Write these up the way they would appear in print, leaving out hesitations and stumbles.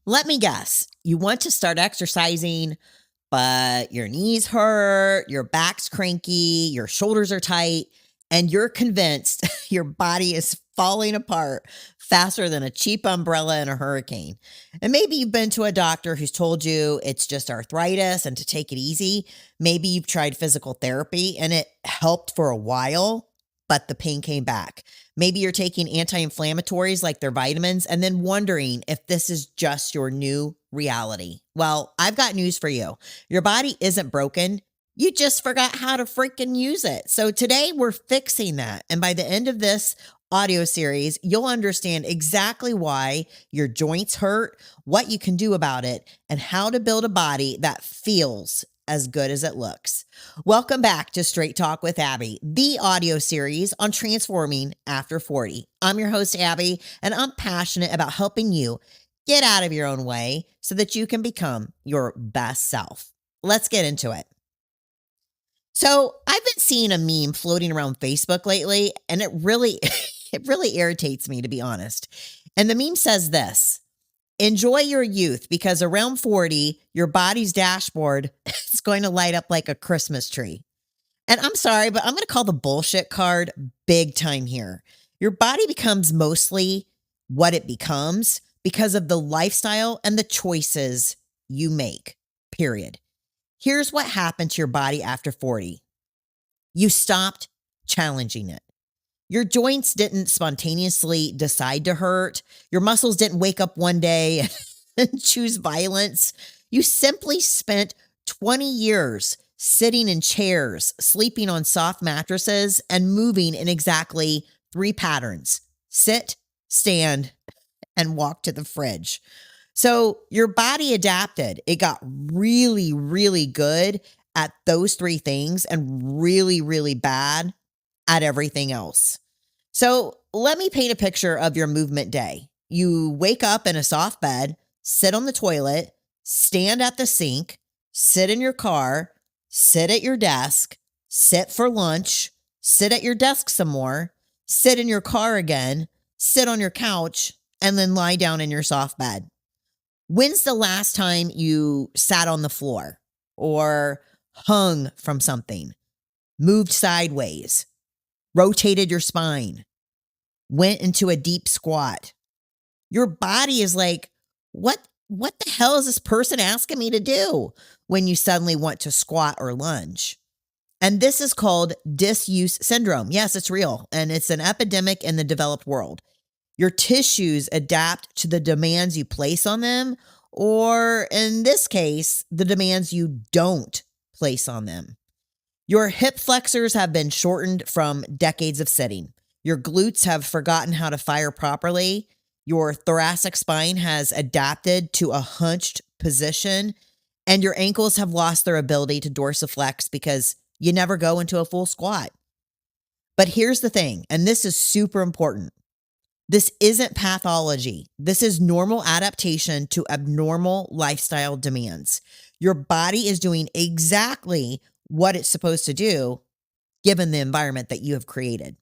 Let me guess. You want to start exercising, but your knees hurt, your back's cranky, your shoulders are tight, and you're convinced your body is falling apart faster than a cheap umbrella in a hurricane. And maybe you've been to a doctor who's told you it's just arthritis and to take it easy. Maybe you've tried physical therapy and it helped for a while, but the pain came back. Maybe you're taking anti-inflammatories like their vitamins and then wondering if this is just your new reality. Well, I've got news for you. Your body isn't broken. You just forgot how to freaking use it. So today we're fixing that. And by the end of this audio series, you'll understand exactly why your joints hurt, what you can do about it, and how to build a body that feels as good as it looks. Welcome back to Straight Talk with Abby, the audio series on transforming after 40. I'm your host, Abby, and I'm passionate about helping you get out of your own way so that you can become your best self. Let's get into it. So I've been seeing a meme floating around Facebook lately, and it really irritates me, to be honest. And the meme says this: enjoy your youth, because around 40, your body's dashboard is going to light up like a Christmas tree. And I'm sorry, but I'm going to call the bullshit card big time here. Your body becomes mostly what it becomes because of the lifestyle and the choices you make, period. Here's what happened to your body after 40. You stopped challenging it. Your joints didn't spontaneously decide to hurt. Your muscles didn't wake up one day and choose violence. You simply spent 20 years sitting in chairs, sleeping on soft mattresses, and moving in exactly 3 patterns: sit, stand, and walk to the fridge. So your body adapted. It got really, really good at those 3 things and really, really bad at everything else. So let me paint a picture of your movement day. You wake up in a soft bed, sit on the toilet, stand at the sink, sit in your car, sit at your desk, sit for lunch, sit at your desk some more, sit in your car again, sit on your couch, and then lie down in your soft bed. When's the last time you sat on the floor or hung from something, moved sideways, rotated your spine, went into a deep squat? Your body is like, what the hell is this person asking me to do, when you suddenly want to squat or lunge? And this is called disuse syndrome. Yes, it's real. And it's an epidemic in the developed world. Your tissues adapt to the demands you place on them, or in this case, the demands you don't place on them. Your hip flexors have been shortened from decades of sitting. Your glutes have forgotten how to fire properly. Your thoracic spine has adapted to a hunched position, and your ankles have lost their ability to dorsiflex because you never go into a full squat. But here's the thing, and this is super important. This isn't pathology. This is normal adaptation to abnormal lifestyle demands. Your body is doing exactly what it's supposed to do, given the environment that you have created.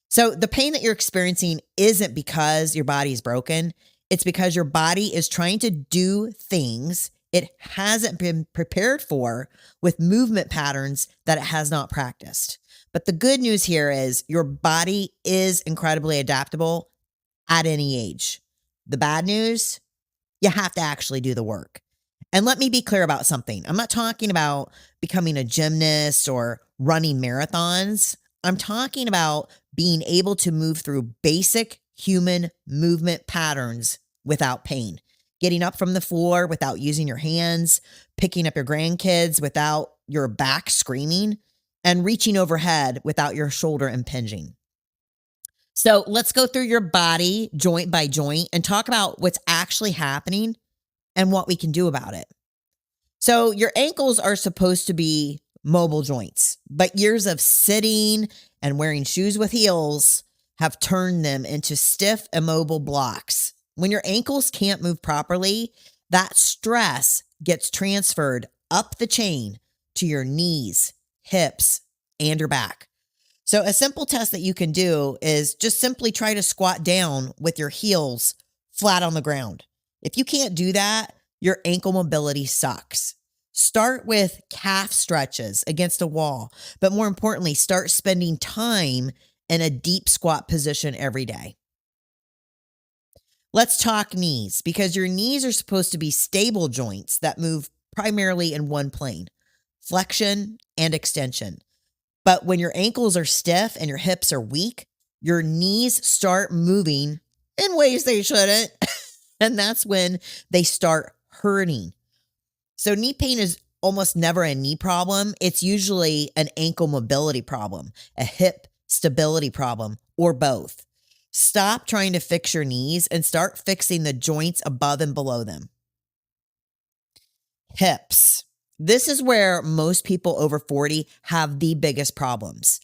So the pain that you're experiencing isn't because your body is broken. It's because your body is trying to do things it hasn't been prepared for with movement patterns that it has not practiced. But the good news here is your body is incredibly adaptable at any age. The bad news, you have to actually do the work. And let me be clear about something. I'm not talking about becoming a gymnast or running marathons. I'm talking about being able to move through basic human movement patterns without pain. Getting up from the floor without using your hands, picking up your grandkids without your back screaming, and reaching overhead without your shoulder impinging. So let's go through your body joint by joint and talk about what's actually happening and what we can do about it. So your ankles are supposed to be mobile joints, but years of sitting and wearing shoes with heels have turned them into stiff, immobile blocks. When your ankles can't move properly, that stress gets transferred up the chain to your knees, hips, and your back. So a simple test that you can do is just simply try to squat down with your heels flat on the ground. If you can't do that, your ankle mobility sucks. Start with calf stretches against a wall, but more importantly, start spending time in a deep squat position every day. Let's talk knees because your knees are supposed to be stable joints that move primarily in one plane, flexion and extension. But when your ankles are stiff and your hips are weak, your knees start moving in ways they shouldn't. And that's when they start hurting. So knee pain is almost never a knee problem. It's usually an ankle mobility problem, a hip stability problem, or both. Stop trying to fix your knees and start fixing the joints above and below them. Hips. This is where most people over 40 have the biggest problems.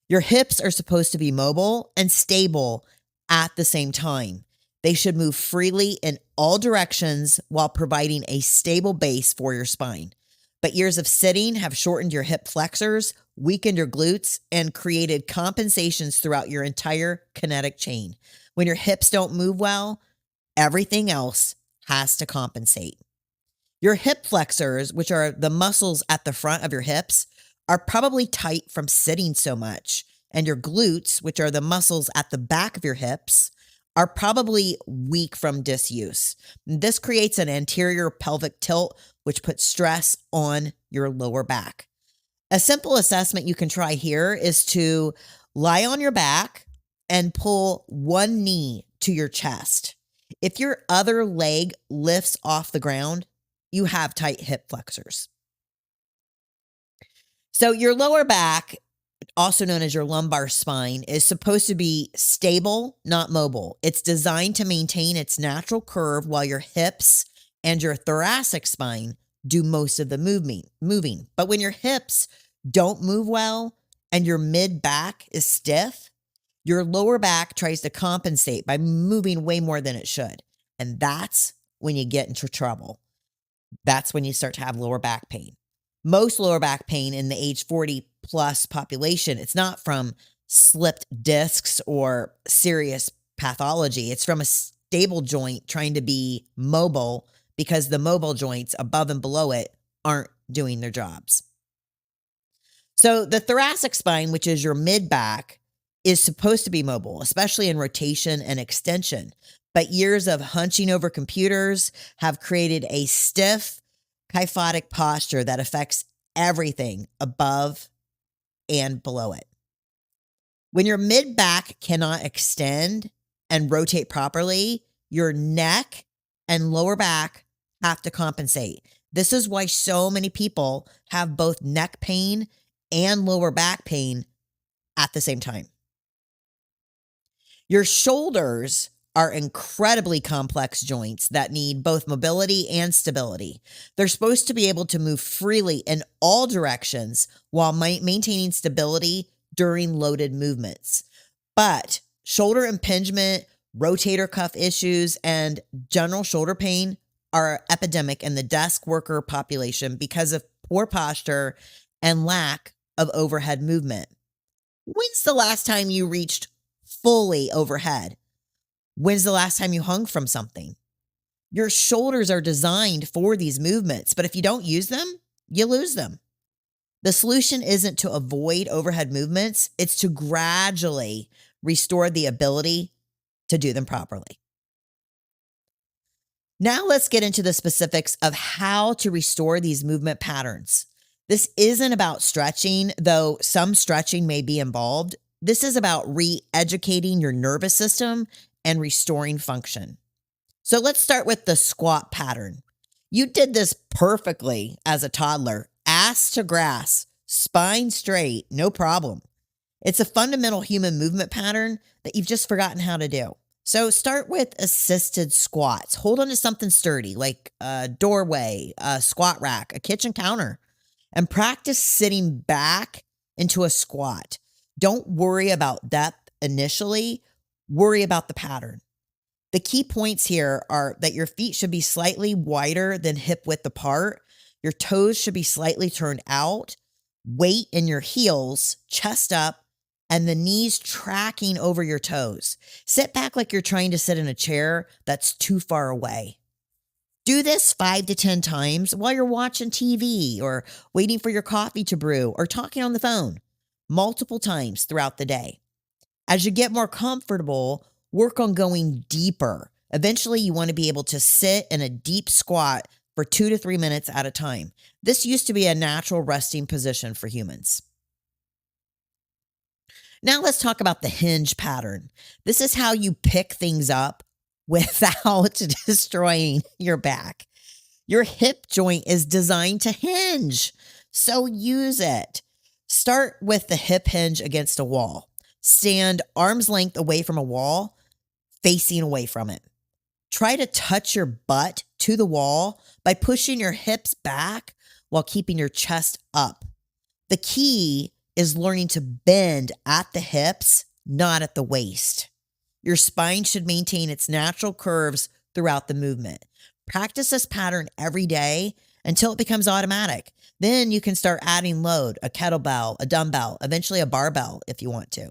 Your hips are supposed to be mobile and stable at the same time. They should move freely in all directions while providing a stable base for your spine. But years of sitting have shortened your hip flexors, weakened your glutes, and created compensations throughout your entire kinetic chain. When your hips don't move well, everything else has to compensate. Your hip flexors, which are the muscles at the front of your hips, are probably tight from sitting so much. And your glutes, which are the muscles at the back of your hips, are probably weak from disuse. This creates an anterior pelvic tilt, which puts stress on your lower back. A simple assessment you can try here is to lie on your back and pull one knee to your chest. If your other leg lifts off the ground, you have tight hip flexors. So your lower back, also known as your lumbar spine, is supposed to be stable, not mobile. It's designed to maintain its natural curve while your hips and your thoracic spine do most of the moving. But when your hips don't move well and your mid back is stiff, your lower back tries to compensate by moving way more than it should. And that's when you get into trouble. That's when you start to have lower back pain. Most lower back pain in the age 40 plus population, it's not from slipped discs or serious pathology. It's from a stable joint trying to be mobile because the mobile joints above and below it aren't doing their jobs. So the thoracic spine, which is your mid back, is supposed to be mobile, especially in rotation and extension. But years of hunching over computers have created a stiff, kyphotic posture that affects everything above and below it. When your mid back cannot extend and rotate properly, your neck and lower back have to compensate. This is why so many people have both neck pain and lower back pain at the same time. Your shoulders are incredibly complex joints that need both mobility and stability. They're supposed to be able to move freely in all directions while maintaining stability during loaded movements. But shoulder impingement, rotator cuff issues, and general shoulder pain are epidemic in the desk worker population because of poor posture and lack of overhead movement. When's the last time you reached fully overhead? When's the last time you hung from something? Your shoulders are designed for these movements, but if you don't use them, you lose them. The solution isn't to avoid overhead movements, it's to gradually restore the ability to do them properly. Now let's get into the specifics of how to restore these movement patterns. This isn't about stretching, though some stretching may be involved. This is about re-educating your nervous system and restoring function. So let's start with the squat pattern. You did this perfectly as a toddler, ass to grass, spine straight, no problem. It's a fundamental human movement pattern that you've just forgotten how to do. So start with assisted squats. Hold on to something sturdy like a doorway, a squat rack, a kitchen counter, and practice sitting back into a squat. Don't worry about depth initially. Worry about the pattern. The key points here are that your feet should be slightly wider than hip width apart. Your toes should be slightly turned out. Weight in your heels, chest up, and the knees tracking over your toes. Sit back like you're trying to sit in a chair that's too far away. Do this 5 to 10 times while you're watching TV or waiting for your coffee to brew or talking on the phone multiple times throughout the day. As you get more comfortable, work on going deeper. Eventually, you want to be able to sit in a deep squat for 2 to 3 minutes at a time. This used to be a natural resting position for humans. Now, let's talk about the hinge pattern. This is how you pick things up without destroying your back. Your hip joint is designed to hinge, so use it. Start with the hip hinge against a wall. Stand arm's length away from a wall, facing away from it. Try to touch your butt to the wall by pushing your hips back while keeping your chest up. The key is learning to bend at the hips, not at the waist. Your spine should maintain its natural curves throughout the movement. Practice this pattern every day until it becomes automatic. Then you can start adding load, a kettlebell, a dumbbell, eventually a barbell if you want to.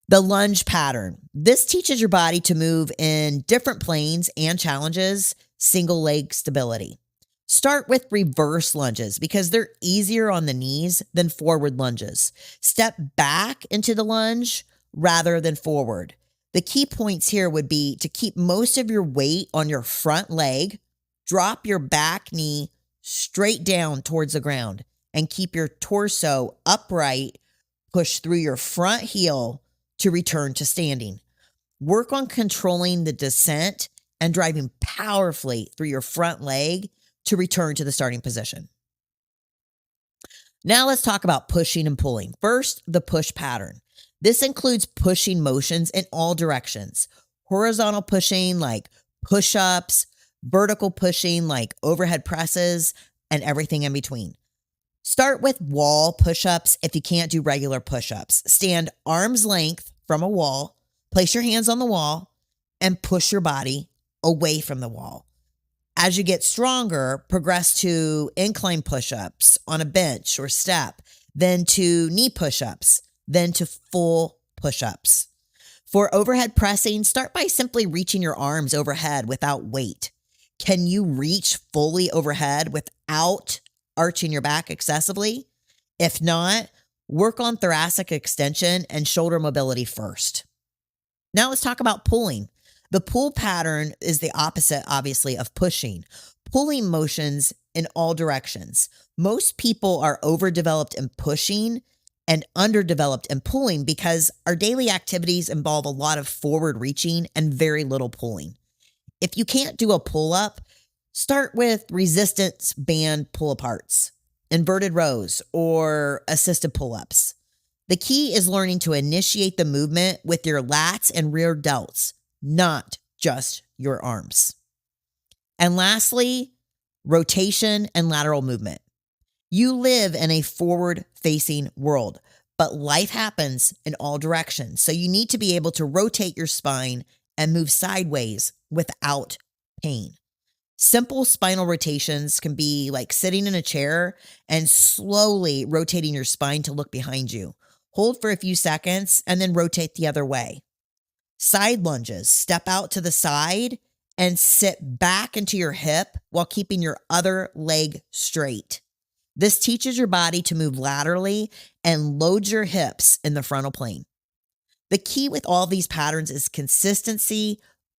The lunge pattern. This teaches your body to move in different planes and challenges single leg stability. Start with reverse lunges because they're easier on the knees than forward lunges. Step back into the lunge rather than forward. The key points here would be to keep most of your weight on your front leg, drop your back knee straight down towards the ground, and keep your torso upright, push through your front heel to return to standing. Work on controlling the descent and driving powerfully through your front leg to return to the starting position. Now let's talk about pushing and pulling. First, the push pattern. This includes pushing motions in all directions. Horizontal pushing like push-ups, vertical pushing like overhead presses, and everything in between. Start with wall push-ups if you can't do regular push-ups. Stand arm's length from a wall, place your hands on the wall, and push your body away from the wall. As you get stronger, progress to incline push-ups on a bench or step, then to knee push-ups, then to full push-ups. For overhead pressing, start by simply reaching your arms overhead without weight. Can you reach fully overhead without arching your back excessively? If not, work on thoracic extension and shoulder mobility first. Now let's talk about pulling. The pull pattern is the opposite, obviously, of pushing. Pulling motions in all directions. Most people are overdeveloped in pushing and underdeveloped in pulling because our daily activities involve a lot of forward reaching and very little pulling. If you can't do a pull-up, start with resistance band pull-aparts, inverted rows, or assisted pull-ups. The key is learning to initiate the movement with your lats and rear delts, not just your arms. And lastly, rotation and lateral movement. You live in a forward-facing world, but life happens in all directions. So you need to be able to rotate your spine and move sideways without pain. Simple spinal rotations can be like sitting in a chair and slowly rotating your spine to look behind you. Hold for a few seconds and then rotate the other way. Side lunges, step out to the side and sit back into your hip while keeping your other leg straight. This teaches your body to move laterally and loads your hips in the frontal plane. The key with all these patterns is consistency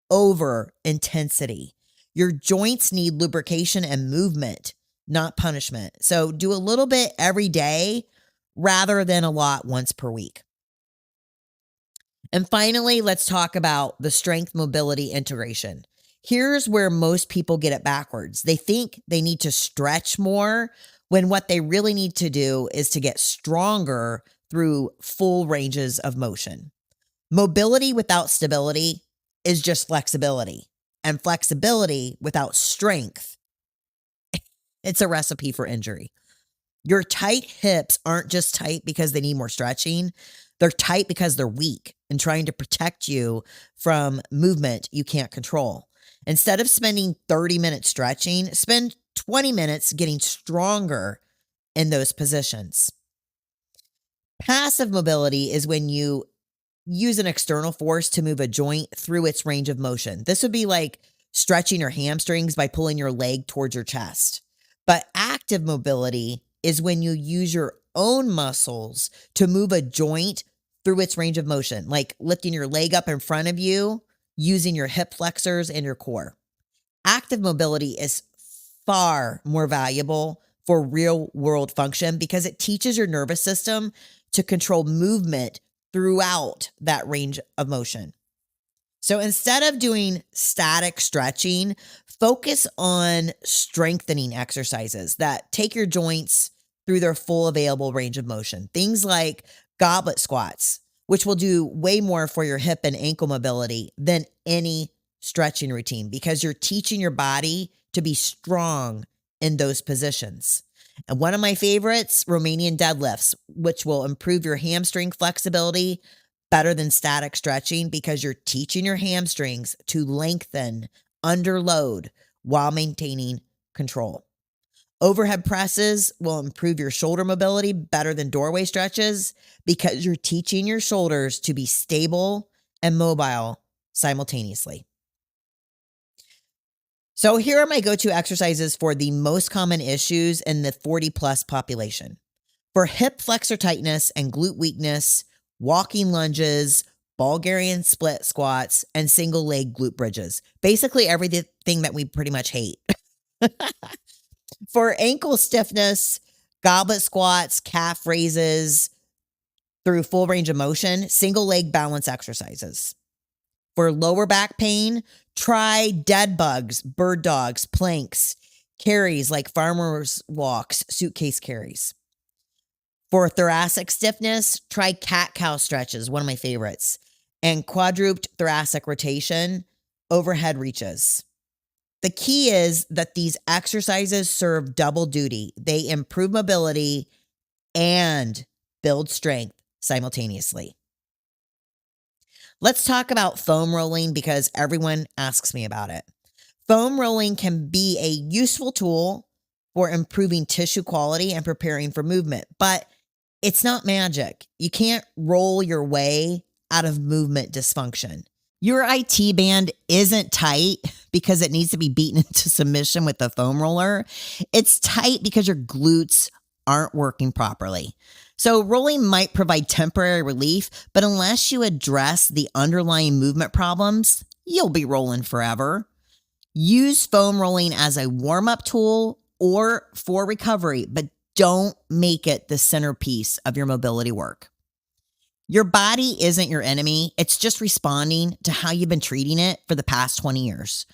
over intensity. Your joints need lubrication and movement, not punishment. So do a little bit every day rather than a lot once per week. And finally, let's talk about the strength mobility integration. Here's where most people get it backwards. They think they need to stretch more when what they really need to do is to get stronger through full ranges of motion. Mobility without stability is just flexibility. And flexibility without strength, it's a recipe for injury. Your tight hips aren't just tight because they need more stretching. They're tight because they're weak and trying to protect you from movement you can't control. Instead of spending 30 minutes stretching, spend 20 minutes getting stronger in those positions. Passive mobility is when you use an external force to move a joint through its range of motion. This would be like stretching your hamstrings by pulling your leg towards your chest. But active mobility is when you use your own muscles to move a joint through its range of motion, like lifting your leg up in front of you, using your hip flexors and your core. Active mobility is far more valuable for real world function because it teaches your nervous system to control movement throughout that range of motion. So instead of doing static stretching, focus on strengthening exercises that take your joints through their full available range of motion. Things like goblet squats, which will do way more for your hip and ankle mobility than any stretching routine because you're teaching your body to be strong in those positions. And one of my favorites, Romanian deadlifts, which will improve your hamstring flexibility better than static stretching because you're teaching your hamstrings to lengthen under load while maintaining control. Overhead presses will improve your shoulder mobility better than doorway stretches because you're teaching your shoulders to be stable and mobile simultaneously. So here are my go-to exercises for the most common issues in the 40 plus population. For hip flexor tightness and glute weakness, walking lunges, Bulgarian split squats, and single leg glute bridges. Basically everything that we pretty much hate. For ankle stiffness, goblet squats, calf raises through full range of motion, single leg balance exercises. For lower back pain, try dead bugs, bird dogs, planks, carries like farmer's walks, suitcase carries. For thoracic stiffness, try cat-cow stretches, one of my favorites, and quadruped thoracic rotation, overhead reaches. The key is that these exercises serve double duty. They improve mobility and build strength simultaneously. Let's talk about foam rolling because everyone asks me about it. Foam rolling can be a useful tool for improving tissue quality and preparing for movement, but it's not magic. You can't roll your way out of movement dysfunction. Your IT band isn't tight because it needs to be beaten into submission with the foam roller. It's tight because your glutes aren't working properly. So rolling might provide temporary relief, but unless you address the underlying movement problems, you'll be rolling forever. Use foam rolling as a warm-up tool or for recovery, but don't make it the centerpiece of your mobility work. Your body isn't your enemy. It's just responding to how you've been treating it for the past 20 years.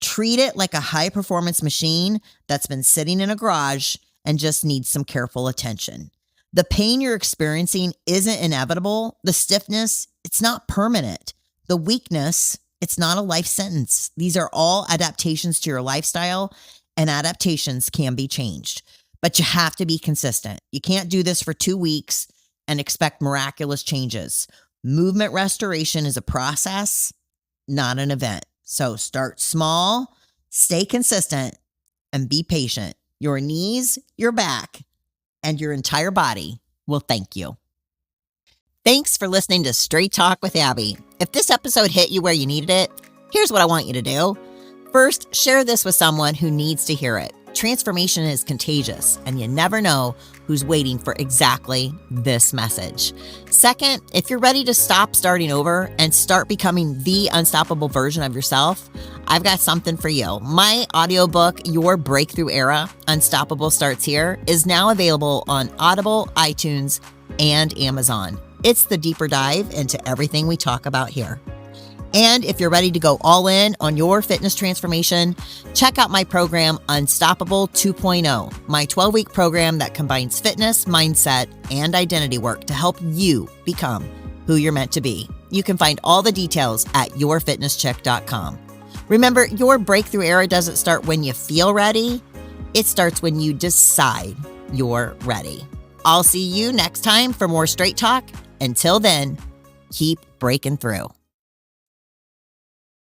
Treat it like a high-performance machine that's been sitting in a garage and just needs some careful attention. The pain you're experiencing isn't inevitable. The stiffness, it's not permanent. The weakness, it's not a life sentence. These are all adaptations to your lifestyle, and adaptations can be changed. But you have to be consistent. You can't do this for 2 weeks and expect miraculous changes. Movement restoration is a process, not an event. So start small, stay consistent, and be patient. Your knees, your back, and your entire body will thank you. Thanks for listening to Straight Talk with Abby. If this episode hit you where you needed it, here's what I want you to do. First, share this with someone who needs to hear it. Transformation is contagious, and you never know who's waiting for exactly this message. Second, if you're ready to stop starting over and start becoming the unstoppable version of yourself, I've got something for you. My audiobook, Your Breakthrough Era, Unstoppable Starts Here, is now available on Audible, iTunes, and Amazon. It's the deeper dive into everything we talk about here. And if you're ready to go all in on your fitness transformation, check out my program, Unstoppable 2.0, my 12-week program that combines fitness, mindset, and identity work to help you become who you're meant to be. You can find all the details at yourfitnesscheck.com. Remember, your breakthrough era doesn't start when you feel ready. It starts when you decide you're ready. I'll see you next time for more Straight Talk. Until then, keep breaking through.